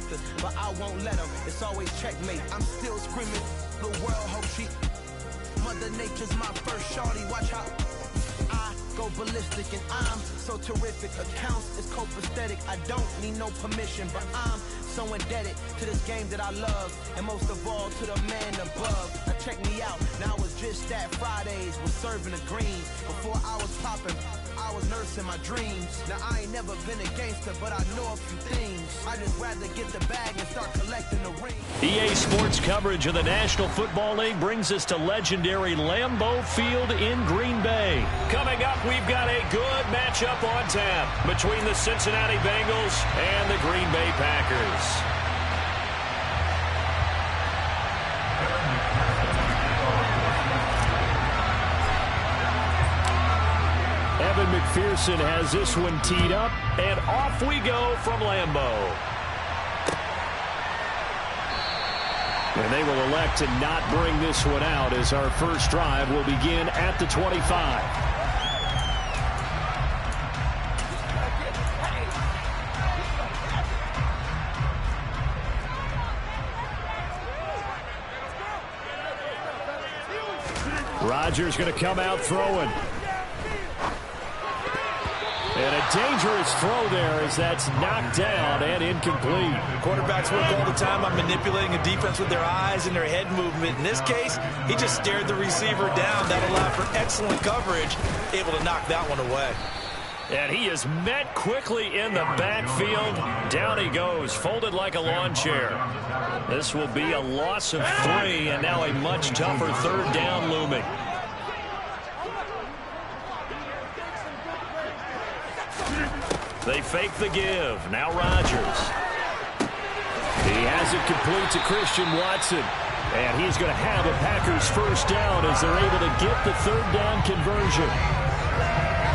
gangster, but I won't let him. It's always checkmate. I'm still screaming. The world hope she. Mother Nature's my first shorty. Watch how I go ballistic, and I'm so terrific. Accounts is copacetic. I don't need no permission, but I'm so indebted to this game that I love, and most of all to the man above. Now check me out. Now it was just that Fridays was serving the green. Before I was popping, I was nursing my dreams. Now I ain't never been a gangster, but I know a few things. I just rather get the bag and start collecting the ring. EA Sports coverage of the National Football League brings us to legendary Lambeau Field in Green Bay. Coming up, we've got a good matchup on tap between the Cincinnati Bengals and the Green Bay Packers. Evan McPherson has this one teed up, and off we go from Lambeau. And they will elect to not bring this one out as our first drive will begin at the 25. Rodgers going to come out throwing. And a dangerous throw there as that's knocked down and incomplete. Quarterbacks work all the time on manipulating a defense with their eyes and their head movement. In this case, he just stared the receiver down. That allowed for excellent coverage, able to knock that one away. And he is met quickly in the backfield. Down he goes, folded like a lawn chair. This will be a loss of 3, and now a much tougher third down looming. They fake the give. Now Rodgers. He has it complete to Christian Watson. And he's going to have a Packers first down as they're able to get the third down conversion.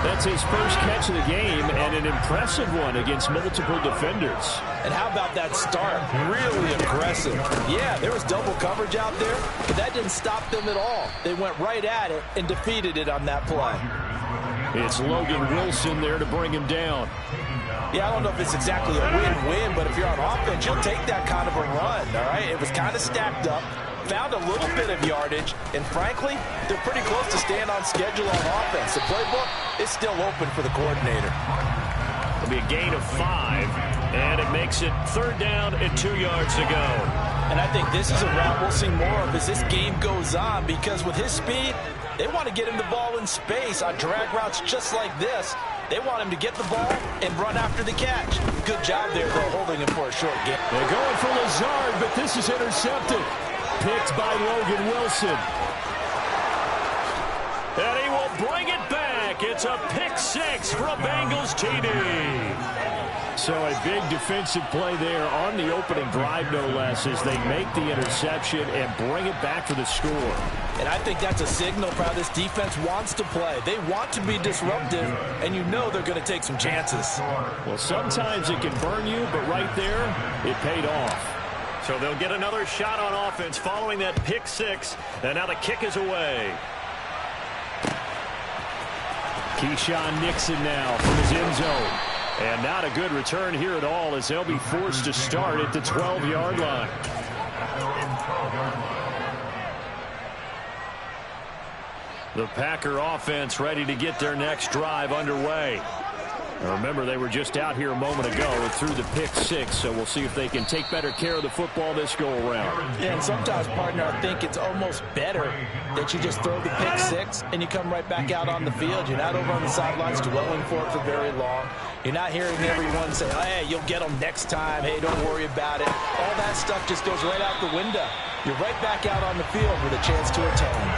That's his first catch of the game, and an impressive one against multiple defenders. And how about that start? Really aggressive. Yeah, there was double coverage out there, but that didn't stop them at all. They went right at it and defeated it on that play. It's Logan Wilson there to bring him down. Yeah, I don't know if it's exactly a win-win, but if you're on offense, you'll take that kind of a run, all right? It was kind of stacked up, found a little bit of yardage, and frankly, they're pretty close to staying on schedule on offense. The playbook is still open for the coordinator. It'll be a gain of 5, and it makes it third down and 2 yards to go. And I think this is a route we'll see more of as this game goes on, because with his speed, they want to get him the ball in space on drag routes just like this. They want him to get the ball and run after the catch. Good job there, though, holding him for a short game. They're going for Lazard, but this is intercepted. Picked by Logan Wilson. And he will bring it back. It's a pick 6 for a Bengals TD. So a big defensive play there on the opening drive, no less, as they make the interception and bring it back for the score. And I think that's a signal for how this defense wants to play. They want to be disruptive, and you know they're going to take some chances. Well, sometimes it can burn you, but right there, it paid off. So they'll get another shot on offense following that pick 6, and now the kick is away. Keyshawn Nixon now from his end zone. And not a good return here at all as they'll be forced to start at the 12-yard line. The Packer offense ready to get their next drive underway. Now remember, they were just out here a moment ago and threw the pick 6, so we'll see if they can take better care of the football this go-around. Yeah, and sometimes, partner, I think it's almost better that you just throw the pick 6 and you come right back out on the field. You're not over on the sidelines dwelling for it for very long. You're not hearing everyone say, oh, hey, you'll get them next time. Hey, don't worry about it. All that stuff just goes right out the window. You're right back out on the field with a chance to atone.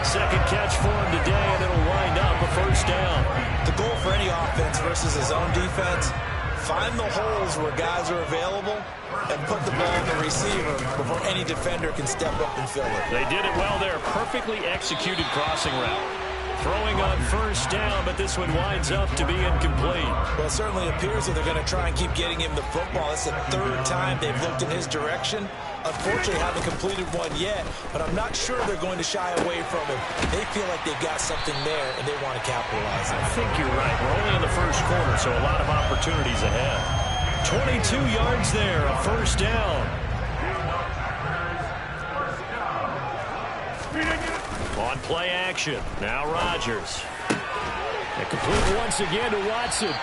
Second catch for him today, and it'll wind up a first down. The goal for any offense versus his own defense, find the holes where guys are available and put the ball in the receiver before any defender can step up and fill it. They did it well there. Perfectly executed crossing route. Throwing on first down, but this one winds up to be incomplete. Well, it certainly appears that they're going to try and keep getting him the football. It's the third time they've looked in his direction. Unfortunately, haven't completed one yet, but I'm not sure they're going to shy away from him. They feel like they've got something there, and they want to capitalize on it. I think you're right. We're only in the first quarter, so a lot of opportunities ahead. 22 yards there, a first down. On play action, now Rodgers. And complete once again to Watson.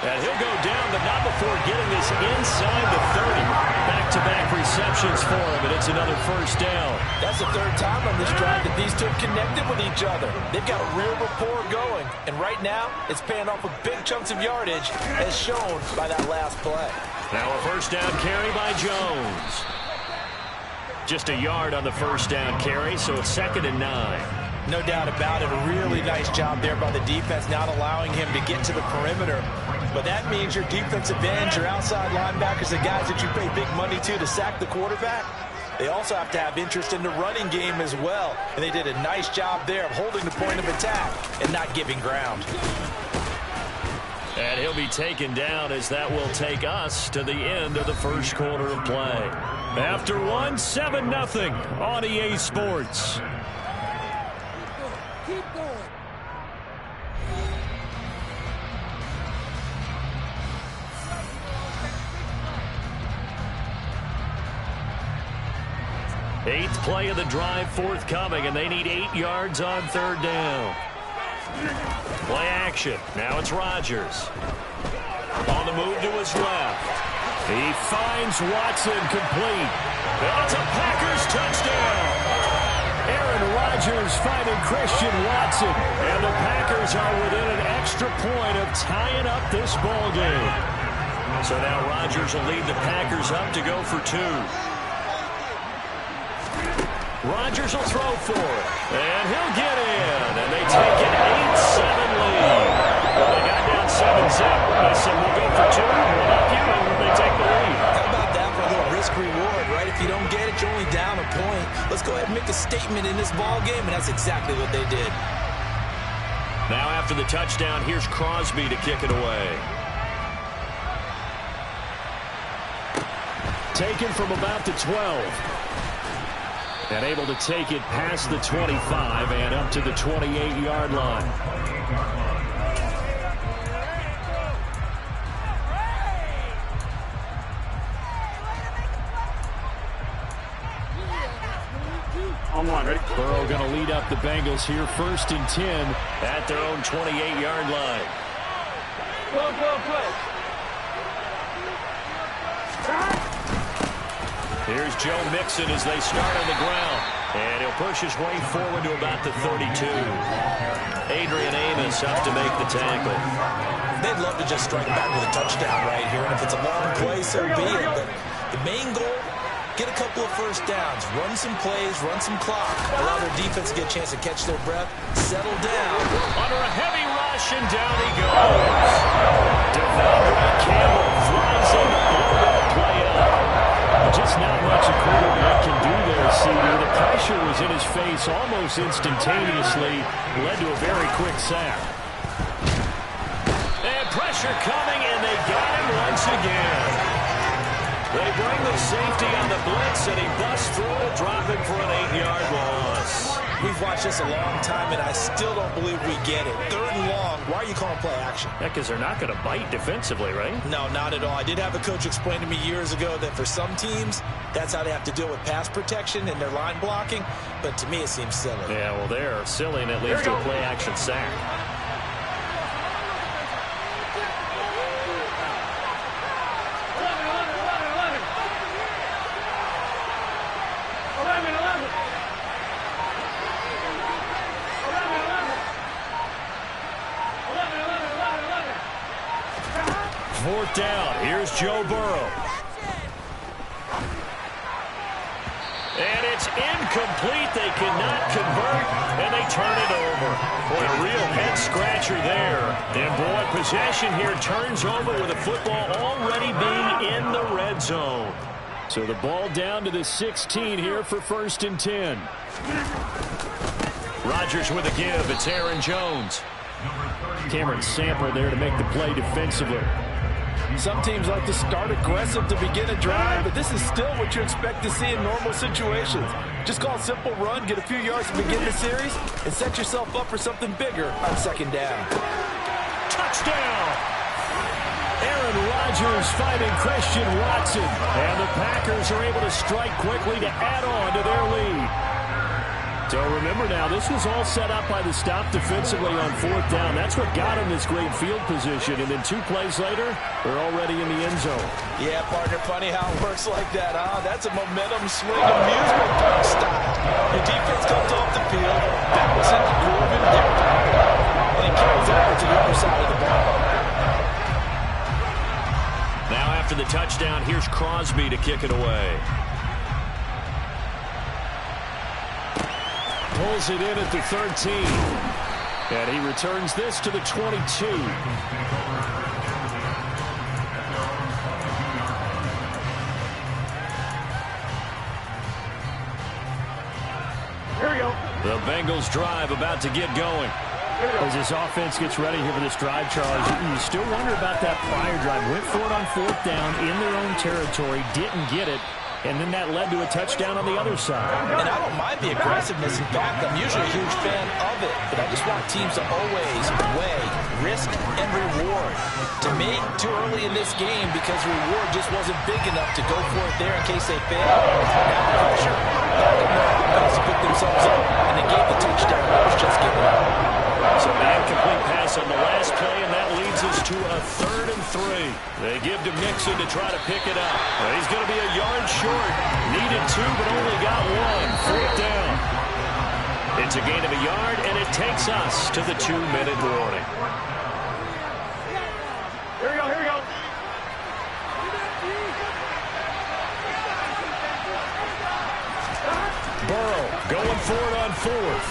And he'll go down, but not before getting this inside the 30. Back-to-back receptions for him, and it's another first down. That's the third time on this drive that these two have connected with each other. They've got a real rapport going, and right now it's paying off with big chunks of yardage, as shown by that last play. Now a first down carry by Jones. Just a yard on the first down carry, so it's 2nd and 9. No doubt about it. A really nice job there by the defense, not allowing him to get to the perimeter. But that means your defensive ends, your outside linebackers, the guys that you pay big money to sack the quarterback, they also have to have interest in the running game as well. And they did a nice job there of holding the point of attack and not giving ground. And he'll be taken down as that will take us to the end of the first quarter of play. After one, 7-0 on EA Sports. Keep going. Eighth play of the drive forthcoming, and they need 8 yards on third down. Play action. Now it's Rodgers. On the move to his left. He finds Watson complete. It's a Packers touchdown. Aaron Rodgers finding Christian Watson. And the Packers are within an extra point of tying up this ball game. So now Rodgers will lead the Packers up to go for 2. Rodgers will throw for it. And he'll get in. And they take an 8-7 lead. Well, they got down 7-0. I said we'll go for 2. What about you? And they take the lead. How about that for a little risk-reward, right? If you don't get it, you're only down a point. Let's go ahead and make a statement in this ball game, and that's exactly what they did. Now after the touchdown, here's Crosby to kick it away. Taken from about the 12. And able to take it past the 25 and up to the 28-yard line. Burrow going to lead up the Bengals here, 1st and 10 at their own 28-yard line. Here's Joe Mixon as they start on the ground. And he'll push his way forward to about the 32. Adrian Amos up to make the tackle. They'd love to just strike back with a touchdown right here. And if it's a long play, so be it. But the main goal, get a couple of first downs. Run some plays, run some clock. Allow their defense to get a chance to catch their breath. Settle down. Under a heavy rush, and down he goes. Devondre Campbell flies in to blow that play up. Just not much a quarterback can do there, CD. The pressure was in his face almost instantaneously. Led to a very quick sack. And pressure coming, and they got him once again. They bring the safety on the blitz, and he busts through it, dropping for an 8-yard loss. We've watched this a long time, and I still don't believe we get it. 3rd and long. Why are you calling play action? Yeah, because they're not going to bite defensively, right? No, not at all. I did have a coach explain to me years ago that for some teams, that's how they have to deal with pass protection and their line blocking. But to me, it seems silly. Yeah, well, they're silly, and it leads to a play action sack. Fourth down. Here's Joe Burrow. And it's incomplete. They cannot convert, and they turn it over. Boy, a real head-scratcher there. And, boy, possession here turns over with the football already being in the red zone. So the ball down to the 16 here for 1st and 10. Rodgers with a give. It's Aaron Jones. Cameron Sample there to make the play defensively. Some teams like to start aggressive to begin a drive, but this is still what you expect to see in normal situations. Just call a simple run, get a few yards to begin the series, and set yourself up for something bigger on 2nd down. Touchdown! Aaron Rodgers finding Christian Watson. And the Packers are able to strike quickly to add on to their lead. So remember now, this was all set up by the stop defensively on 4th down. That's what got him this great field position. And then 2 plays later, they're already in the end zone. Yeah, partner, funny how it works like that, huh? That's a momentum swing amusement park style. The defense comes off the field, battles in the groove, and they're popped up. And it carries over to the other side of the ball. Now after the touchdown, here's Crosby to kick it away. Pulls it in at the 13. And he returns this to the 22. Here we go. The Bengals drive about to get going. As this offense gets ready here for this drive, Charles, you still wonder about that prior drive. Went for it on 4th down in their own territory, didn't get it. And then that led to a touchdown on the other side. And I don't mind the aggressiveness. In fact, I'm usually a huge fan of it. But I just want teams to always weigh risk and reward. To me, too early in this game because reward just wasn't big enough to go for it there in case they fail. Now the pressure, back in their offense to pick themselves up, and they gave the touchdown. That was just given up. So an incomplete pass on the last play, and that leads us to a 3rd and 3. They give to Mixon to try to pick it up. Well, he's going to be a yard short. Needed 2, but only got 1. 4th down. It's a gain of a yard, and it takes us to the 2-minute warning. Here we go, here we go. Burrow going for it on 4th.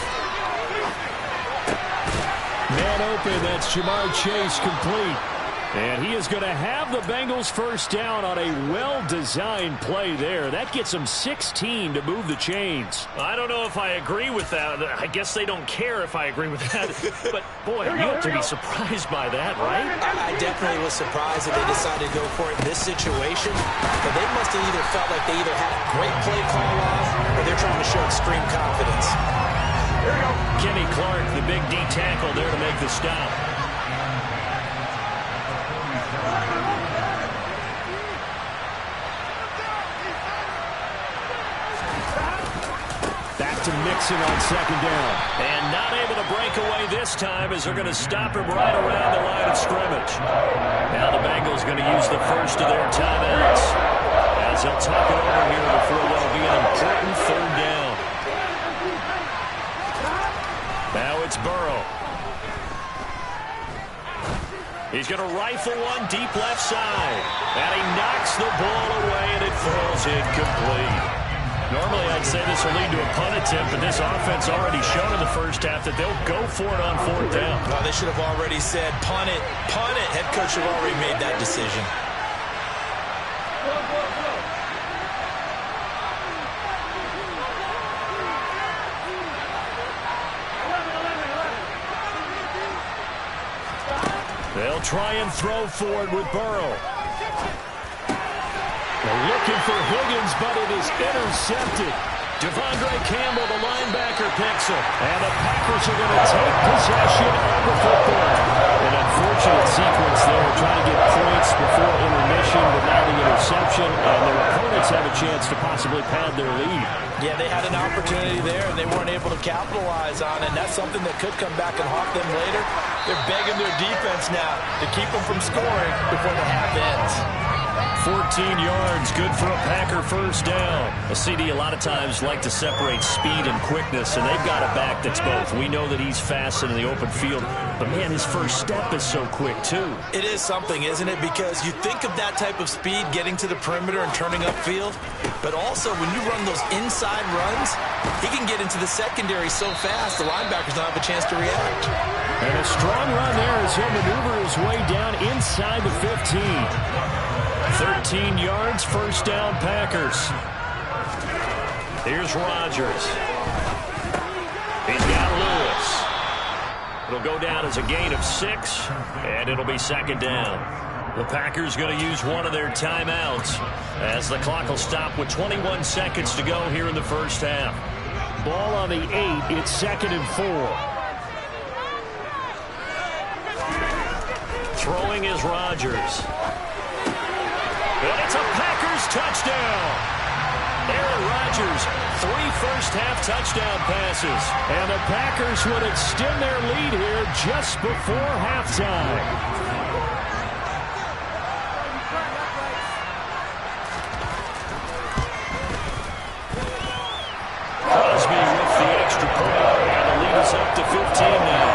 Man open, that's Jamar Chase complete. And he is going to have the Bengals first down on a well-designed play there. That gets them 16 to move the chains. I don't know if I agree with that. I guess they don't care if I agree with that. But, boy, you have to be surprised by that, right? I definitely was surprised that they decided to go for it in this situation. But they must have either felt like they either had a great play call off or they're trying to show extreme confidence. Here we go. Kenny Clark, the big D tackle there to make the stop. Back to Mixon on 2nd down. And not able to break away this time as they're going to stop him right around the line of scrimmage. Now the Bengals going to use the first of their timeouts as they'll talk it over here before what'll be an important 3rd down. Now it's Burrow. He's going to rifle one deep left side. And he knocks the ball away, and it falls incomplete. Normally, I'd say this will lead to a punt attempt, but this offense already shown in the first half that they'll go for it on 4th down. Well, they should have already said, punt it, punt it. Head coach should have already made that decision. They'll try and throw for it with Burrow. They're looking for Higgins, but it is intercepted. Devondre Campbell, the linebacker, picks it. And the Packers are going to take possession of the football. An unfortunate sequence there, trying to get points before intermission, but now the interception, and their opponents have a chance to possibly pad their lead. Yeah, they had an opportunity there, and they weren't able to capitalize on it. And that's something that could come back and haunt them later. They're begging their defense now to keep them from scoring before the half ends. 14 yards, good for a Packer first down. A CD a lot of times like to separate speed and quickness, and they've got a back that's both. We know that he's fast in the open field, but man, his first step is so quick too. It is something, isn't it? Because you think of that type of speed getting to the perimeter and turning upfield, but also when you run those inside runs, he can get into the secondary so fast the linebackers don't have a chance to react. And a strong run there as he'll maneuver his way down inside the 15. 13 yards, first down, Packers. Here's Rodgers. He's got Lewis. It'll go down as a gain of 6, and it'll be 2nd down. The Packers going to use one of their timeouts as the clock will stop with 21 seconds to go here in the first half. Ball on the 8, it's 2nd and 4. Throwing Throwing is Rodgers. And it's a Packers touchdown. Aaron Rodgers, 3 first-half touchdown passes. And the Packers would extend their lead here just before halftime. Crosby with the extra point. And the lead is up to 15 now.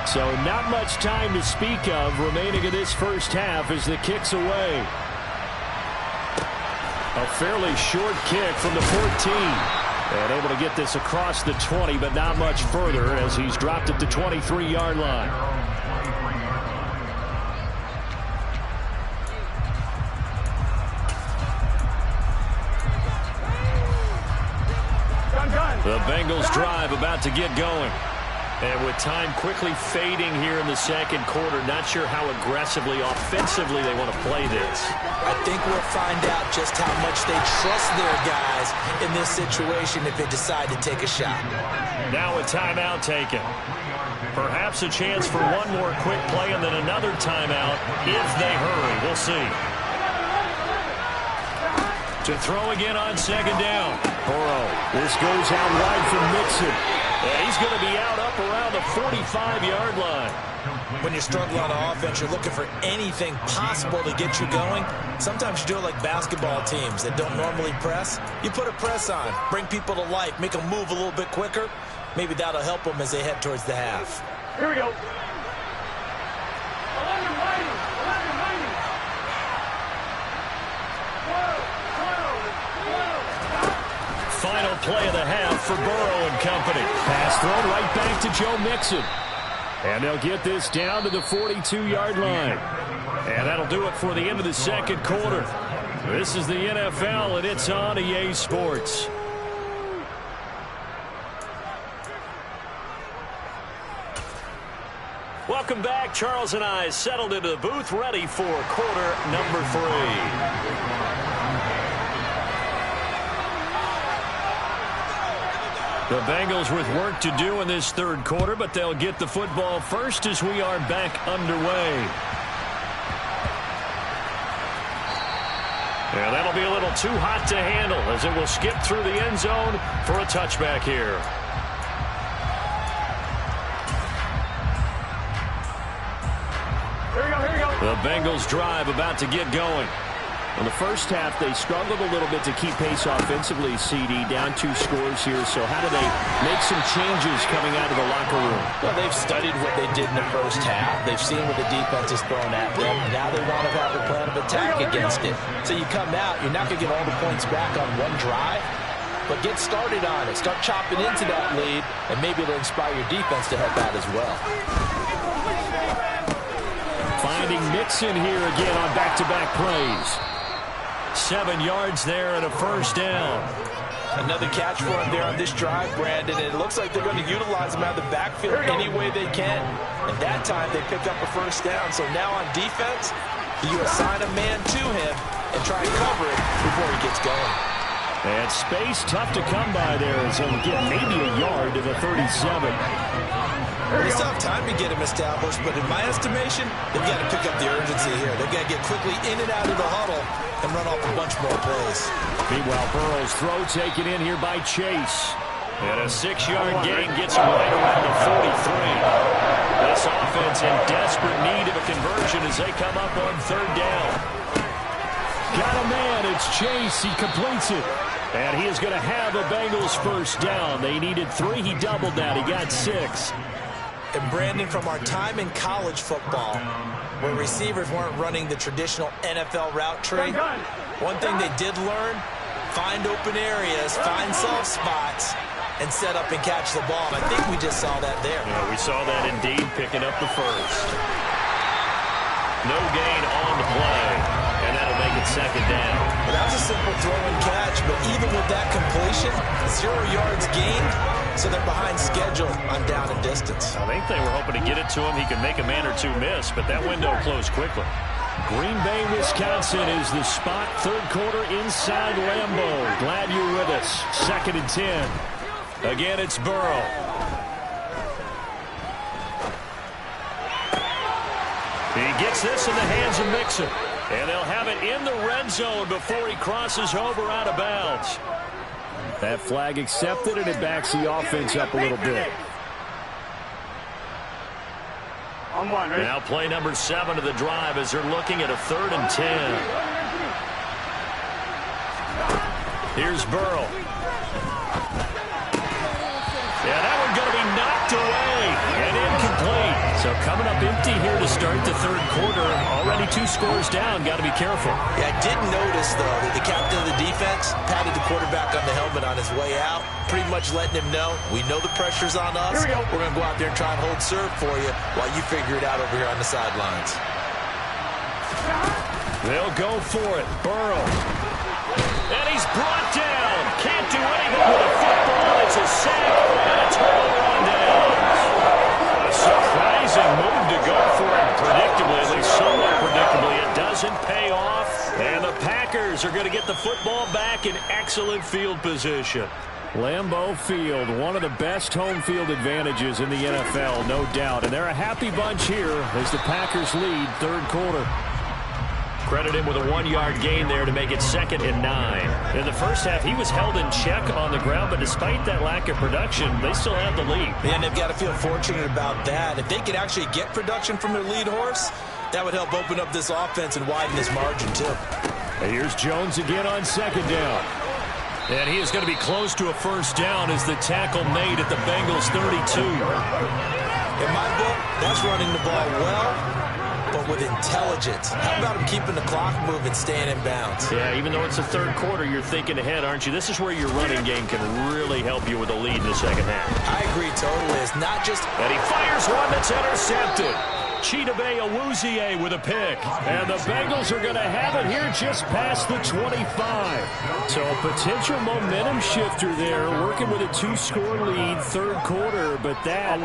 So not much time to speak of remaining in this first half as the kick's away. A fairly short kick from the 14. And able to get this across the 20, but not much further as he's dropped at the 23-yard line. The Bengals drive about to get going. And with time quickly fading here in the second quarter, not sure how aggressively, offensively they want to play this. I think we'll find out just how much they trust their guys in this situation if they decide to take a shot. Now a timeout taken. Perhaps a chance for one more quick play and then another timeout if they hurry. We'll see. To throw again on second down. Burrow. This goes out wide from Mixon. And he's going to be out up around the 45-yard line. When you're struggling on offense, you're looking for anything possible to get you going. Sometimes you do it like basketball teams that don't normally press. You put a press on, bring people to life, make them move a little bit quicker. Maybe that'll help them as they head towards the half. Here we go. Final play of the half for Burrow and company. Pass thrown right back to Joe Mixon. And they'll get this down to the 42-yard line. And that'll do it for the end of the second quarter. This is the NFL, and it's on EA Sports. Welcome back. Charles and I settled into the booth, ready for quarter number 3. The Bengals with work to do in this third quarter, but they'll get the football first as we are back underway. And that'll be a little too hot to handle as it will skip through the end zone for a touchback here. Here we go. The Bengals drive about to get going. In the first half, they struggled a little bit to keep pace offensively, CD, down 2 scores here. So how do they make some changes coming out of the locker room? Well, they've studied what they did in the first half. They've seen what the defense has thrown at them. Now they want to have a plan of attack against it. So you come out, you're not going to get all the points back on one drive, but get started on it. Start chopping into that lead, and maybe it'll inspire your defense to help out as well. Finding Mixon here again on back-to-back plays. 7 yards there and a first down. Another catch for him there on this drive, Brandon. And it looks like they're going to utilize him out of the backfield any way they can. And that time they pick up a first down. So now on defense, you assign a man to him and try and cover it before he gets going. And space tough to come by there as he'll get maybe a yard to the 37. They still have time to get him established, but in my estimation, they've got to pick up the urgency here. They've got to get quickly in and out of the huddle and run off a bunch more plays. Meanwhile, Burrow's throw taken in here by Chase. And a 6-yard gain gets him right around the 43. This offense in desperate need of a conversion as they come up on third down. Got a man, it's Chase, he completes it. And he is going to have a Bengals first down. They needed 3, he doubled that, he got 6. And Brandon, from our time in college football, where receivers weren't running the traditional NFL route tree, one thing they did learn, find open areas, find soft spots, and set up and catch the ball. And I think we just saw that there. Yeah, we saw that indeed, picking up the first. No gain on the play, and that'll make it second down. Well, that was a simple throw and catch, but even with that completion, 0 yards gained, so they're behind schedule on down and distance. I think they were hoping to get it to him. He could make a man or two miss, but that window closed quickly. Green Bay, Wisconsin is the spot. Third quarter inside Lambeau. Glad you're with us. 2nd and 10. Again, it's Burrow. He gets this in the hands of Mixon. And they'll have it in the red zone before he crosses over out of bounds. That flag accepted, and it backs the offense up a little bit. Now play number 7 of the drive as they're looking at a 3rd and 10. Here's Burrow. Yeah, that one going to be knocked away and incomplete. So coming up empty here to start the third quarter. Already 2 scores down. Got to be careful. Yeah, I did notice, though, that the captain of the defense patted the quarterback on the helmet on his way out, pretty much letting him know, we know the pressure's on us. We're going to go out there and try and hold serve for you while you figure it out over here on the sidelines. They'll go for it. Burrow. And he's brought down. Can't do anything with a football. It's a sack and a turnover on downs. A surprising move to go for it predictably, at least somewhat predictably. It doesn't pay off. And the Packers are going to get the football back in excellent field position. Lambeau Field, one of the best home field advantages in the NFL, no doubt. And they're a happy bunch here as the Packers lead third quarter. Credit him with a 1-yard gain there to make it 2nd and 9. In the first half, he was held in check on the ground, but despite that lack of production, they still have the lead. And they've got to feel fortunate about that. If they could actually get production from their lead horse, that would help open up this offense and widen this margin, too. And here's Jones again on 2nd down. And he is going to be close to a first down as the tackle made at the Bengals 32. In my book, that's running the ball well, but with intelligence. How about him keeping the clock moving, staying in bounds? Yeah, even though it's the third quarter, you're thinking ahead, aren't you? This is where your running game can really help you with a lead in the second half. I agree totally. It's not just... And he fires one that's intercepted. Chidobe Awuzie with a pick. And the Bengals are going to have it here just past the 25. So a potential momentum shifter there, working with a 2-score lead, third quarter, but that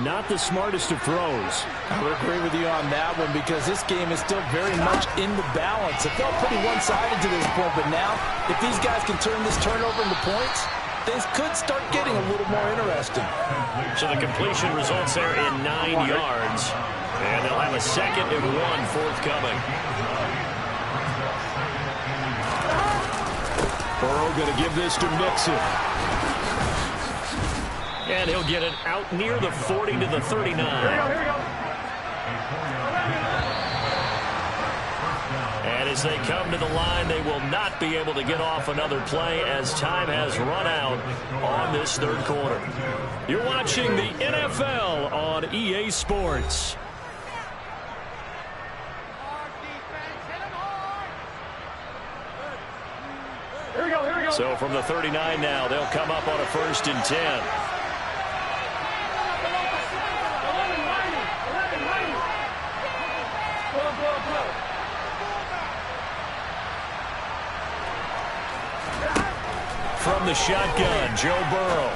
not the smartest of throws. I would agree with you on that one because this game is still very much in the balance. It felt pretty one-sided to this point, but now if these guys can turn this turnover into points, things could start getting a little more interesting. So the completion results there in 9 yards. And they'll have a 2nd and 1 forthcoming. Burrow going to give this to Mixon. And he'll get it out near the 40 to the 39. Here we go. And as they come to the line, they will not be able to get off another play as time has run out on this third quarter. You're watching the NFL on EA Sports. So from the 39 now, they'll come up on a 1st and 10. From the shotgun, Joe Burrow.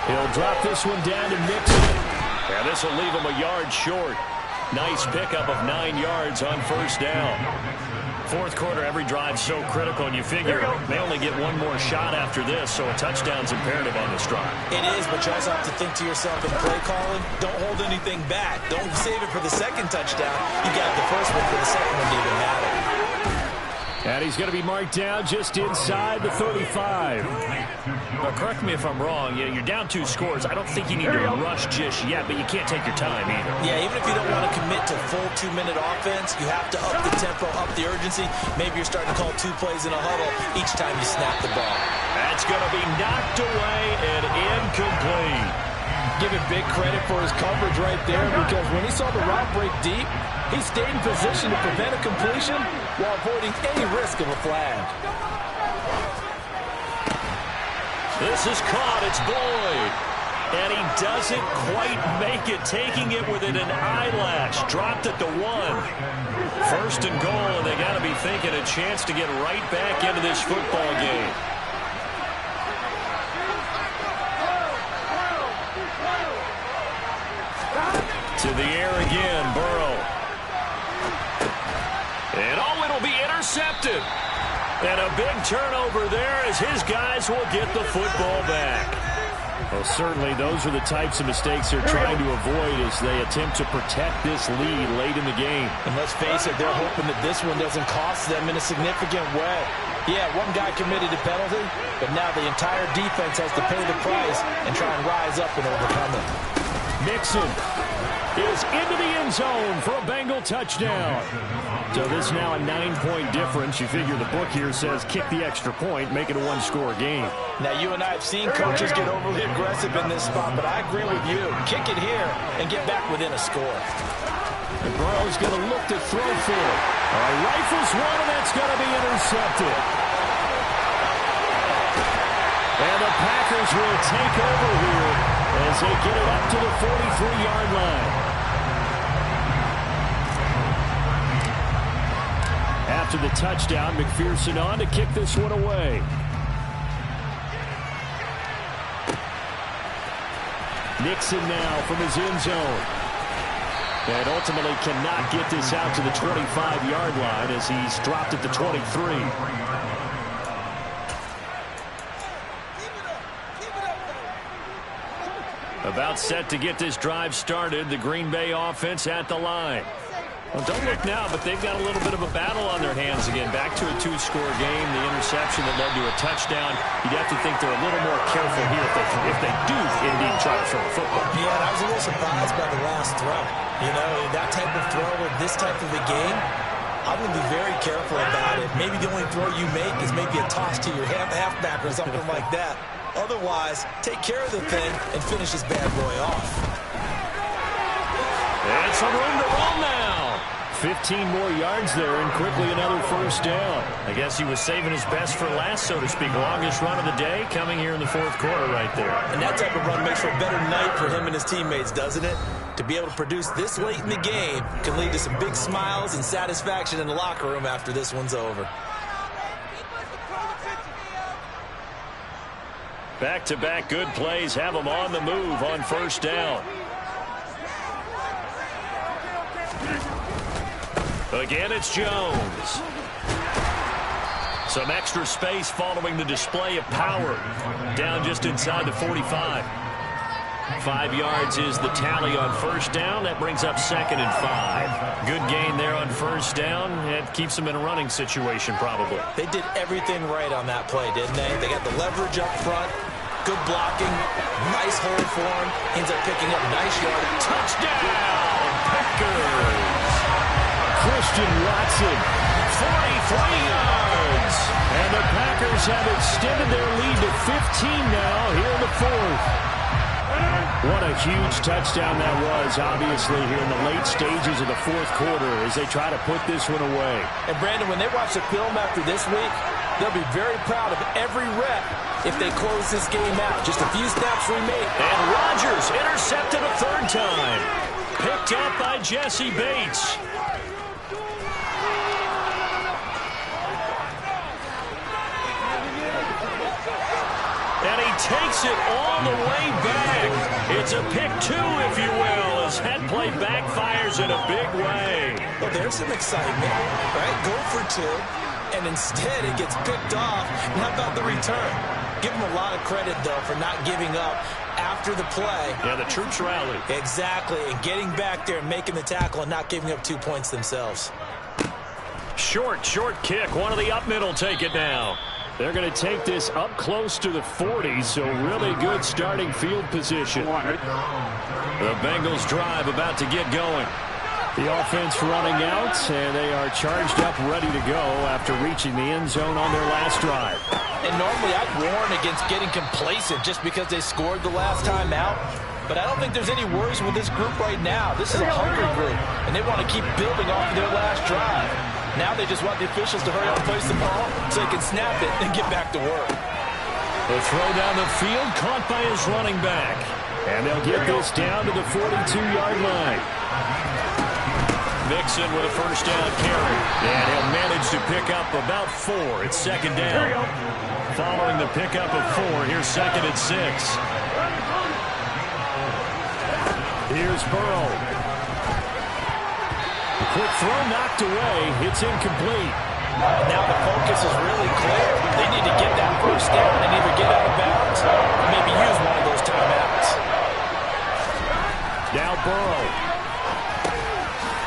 He'll drop this one down to Mixon. And this will leave him a yard short. Nice pickup of 9 yards on first down. Fourth quarter, every drive so critical, and you figure they only get one more shot after this, so a touchdown's imperative on this drive. It is, but you also have to think to yourself in play calling, don't hold anything back. Don't save it for the second touchdown. You got the first one for the second one to even matter. And he's going to be marked down just inside the 35. But correct me if I'm wrong, you're down 2 scores. I don't think you need to rush just yet, but you can't take your time either. Yeah, even if you don't want to commit to full 2-minute offense, you have to up the tempo, up the urgency. Maybe you're starting to call 2 plays in a huddle each time you snap the ball. That's going to be knocked away and incomplete. Give it big credit for his coverage right there because when he saw the route break deep, he stayed in position to prevent a completion while avoiding any risk of a flag. This is caught. It's Boyd. And he doesn't quite make it, taking it within an eyelash. Dropped at the 1. First and goal, and they got to be thinking a chance to get right back into this football game. To the air again, Burrow. And it'll be intercepted. And a big turnover there as his guys will get the football back. Well, certainly those are the types of mistakes they're trying to avoid as they attempt to protect this lead late in the game. And let's face it, they're hoping that this one doesn't cost them in a significant way. Yeah, one guy committed a penalty, but now the entire defense has to pay the price and try and rise up and overcome it. Mixon is into the end zone for a Bengal touchdown. So this is now a 9-point difference. You figure the book here says kick the extra point, make it a one-score game. Now, you and I have seen coaches get overly aggressive in this spot, but I agree with you. Kick it here and get back within a score. And Burrow's going to look to throw for it. Rifles one, and that's going to be intercepted. And the Packers will take over here as they get it up to the 43-yard line. After the touchdown, McPherson on to kick this one away. Nixon now from his end zone. And ultimately cannot get this out to the 25-yard line as he's dropped at the 23. About set to get this drive started. The Green Bay offense at the line. Well, don't look now, but they've got a little bit of a battle on their hands again. Back to a 2-score game. The interception that led to a touchdown. You'd have to think they're a little more careful here if they do indeed try to throw a football. Yeah, and I was a little surprised by the last throw. You know, that type of throw with this type of a game, I'm going to be very careful about it. Maybe the only throw you make is maybe a toss to your halfback or something like that. Otherwise, take care of the thing and finish this bad boy off. And some room to run now. 15 more yards there and quickly another first down. I guess he was saving his best for last, so to speak. Longest run of the day coming here in the fourth quarter right there. And that type of run makes for a better night for him and his teammates, doesn't it? To be able to produce this late in the game can lead to some big smiles and satisfaction in the locker room after this one's over. Back-to-back good plays have them on the move on first down. Again, it's Jones. Some extra space following the display of power. Down just inside the 45. 5 yards is the tally on first down. That brings up 2nd and 5. Good gain there on first down. It keeps them in a running situation probably. They did everything right on that play, didn't they? They got the leverage up front. Good blocking. Nice hold for him. Ends up picking up nice yardage. Touchdown, Packers! Christian Watson, 43 yards. And the Packers have extended their lead to 15 now here in the fourth. What a huge touchdown that was, obviously, here in the late stages of the fourth quarter as they try to put this one away. And, Brandon, when they watch the film after this week, they'll be very proud of every rep if they close this game out. Just a few snaps remaining. And Rodgers intercepted a third time. Picked up by Jesse Bates. And he takes it all the way back. It's a pick two, if you will, as that play backfires in a big way. Well, there's some excitement, right? Go for two, and instead it gets picked off. And how about the return? Give him a lot of credit, though, for not giving up after the play. Yeah, the troops rallied. Exactly, and getting back there and making the tackle and not giving up 2 points themselves. Short kick. One of the up middle take it now. They're going to take this up close to the 40, so really good starting field position. The Bengals drive about to get going. The offense running out, and they are charged up, ready to go after reaching the end zone on their last drive. And normally I'd warn against getting complacent just because they scored the last time out. But I don't think there's any worries with this group right now. This is a hungry group, and they want to keep building off of their last drive. Now they just want the officials to hurry up and place the ball so they can snap it and get back to work. The throw down the field caught by his running back. And they'll get this down to the 42-yard line. Mixon with a first down carry. And he'll manage to pick up about 4. It's second down. Following the pickup of 4, here's second and 6. Here's Burrow. The quick throw knocked away. It's incomplete. And now the focus is really clear. They need to get that first down and either get out of bounds or maybe use one of those timeouts. Now Burrow.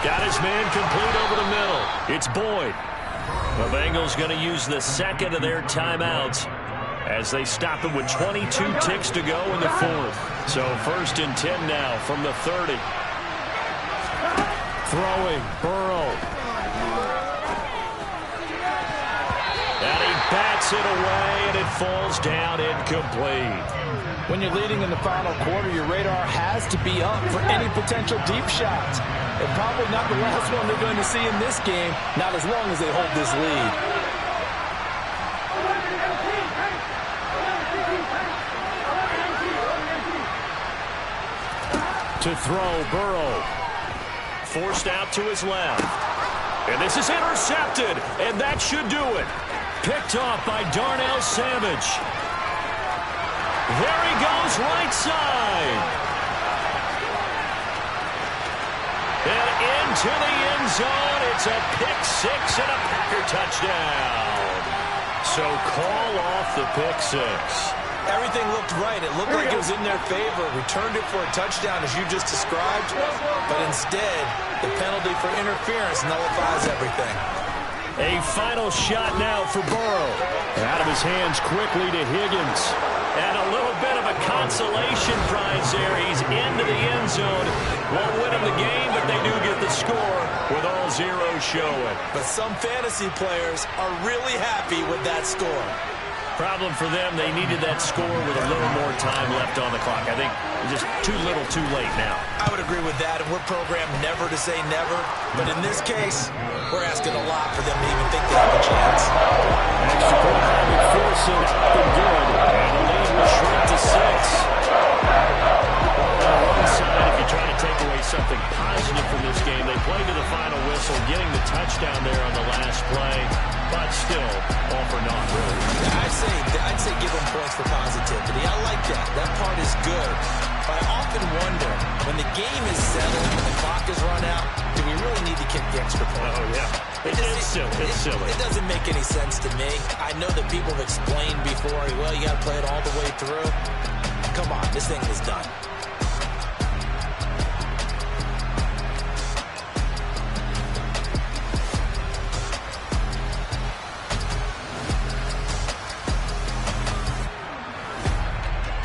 Got his man complete over the middle. It's Boyd. The Bengals going to use the second of their timeouts as they stop it with 22 ticks to go in the fourth. So first and 10 now from the 30. Throwing, Burrow. And he bats it away, and it falls down incomplete. When you're leading in the final quarter, your radar has to be up for any potential deep shots. And probably not the last one they're going to see in this game, not as long as they hold this lead. To throw, Burrow. Forced out to his left. And this is intercepted, and that should do it. Picked off by Darnell Savage. There he goes, right side. And into the end zone. It's a pick 6 and a Packer touchdown. So call off the pick 6. Everything looked right. It looked like it was in their favor. Returned it for a touchdown, as you just described. But instead, the penalty for interference nullifies everything. A final shot now for Burrow. Out of his hands quickly to Higgins. And a little bit of a consolation prize there. He's into the end zone. Won't win him the game, but they do get the score with all zeros showing. But some fantasy players are really happy with that score. Problem for them, they needed that score with a little more time left on the clock. I think just too little, too late now. I would agree with that, and we're programmed never to say never. But in this case, we're asking a lot for them to even think they have a chance. Extra point by McPherson, been good. And the lead will shrink to 6. On one side, if you're trying to take away something positive from this game, they played to the final whistle, getting the touchdown there on the last play. But still, all for naught, really. I'd say give them points for positivity. I like that. That part is good. But I often wonder, when the game is settled, when the clock is run out, do we really need to kick the extra point? Oh, yeah. It's silly. It doesn't make any sense to me. I know that people have explained before, well, you got to play it all the way through. Come on, this thing is done.